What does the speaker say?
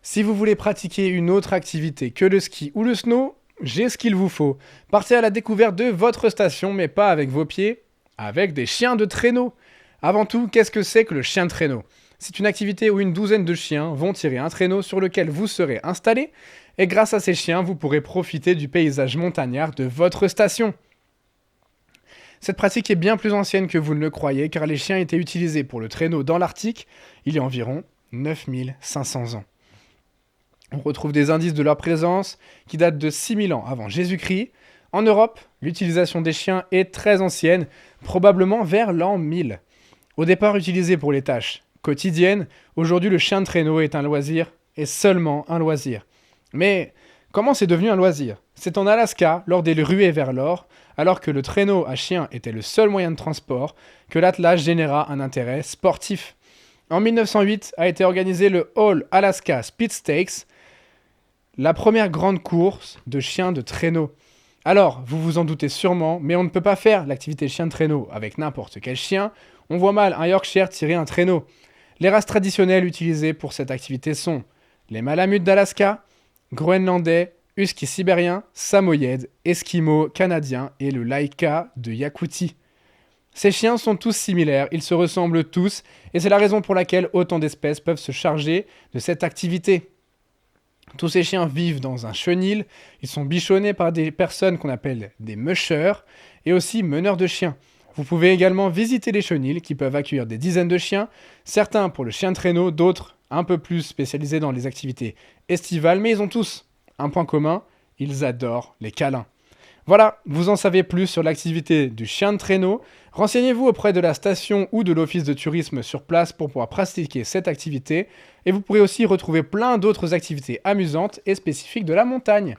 Si vous voulez pratiquer une autre activité que le ski ou le snow, j'ai ce qu'il vous faut. Partez à la découverte de votre station, mais pas avec vos pieds, avec des chiens de traîneau. Avant tout, qu'est-ce que c'est que le chien de traîneau? C'est une activité où une douzaine de chiens vont tirer un traîneau sur lequel vous serez installé, et grâce à ces chiens, vous pourrez profiter du paysage montagnard de votre station. Cette pratique est bien plus ancienne que vous ne le croyez, car les chiens étaient utilisés pour le traîneau dans l'Arctique il y a environ 9500 ans. On retrouve des indices de leur présence qui datent de 6000 ans avant Jésus-Christ. En Europe, l'utilisation des chiens est très ancienne, probablement vers l'an 1000. Au départ utilisé pour les tâches quotidiennes, aujourd'hui le chien de traîneau est un loisir, et seulement un loisir. Mais comment c'est devenu un loisir? C'est en Alaska, lors des ruées vers l'or, alors que le traîneau à chien était le seul moyen de transport, que l'attelage généra un intérêt sportif. En 1908 a été organisé le All Alaska Speed Stakes, la première grande course de chiens de traîneau. Alors, vous vous en doutez sûrement, mais on ne peut pas faire l'activité chien de traîneau avec n'importe quel chien. On voit mal un Yorkshire tirer un traîneau. Les races traditionnelles utilisées pour cette activité sont les Malamutes d'Alaska, Groenlandais, Husky sibérien, Samoyède, Esquimau canadien et le Laika de Yakoutie. Ces chiens sont tous similaires, ils se ressemblent tous, et c'est la raison pour laquelle autant d'espèces peuvent se charger de cette activité. Tous ces chiens vivent dans un chenil, ils sont bichonnés par des personnes qu'on appelle des mushers et aussi meneurs de chiens. Vous pouvez également visiter les chenils qui peuvent accueillir des dizaines de chiens, certains pour le chien de traîneau, d'autres un peu plus spécialisés dans les activités estivales, mais ils ont tous un point commun, ils adorent les câlins. Voilà, vous en savez plus sur l'activité du chien de traîneau. Renseignez-vous auprès de la station ou de l'office de tourisme sur place pour pouvoir pratiquer cette activité. Et vous pourrez aussi retrouver plein d'autres activités amusantes et spécifiques de la montagne.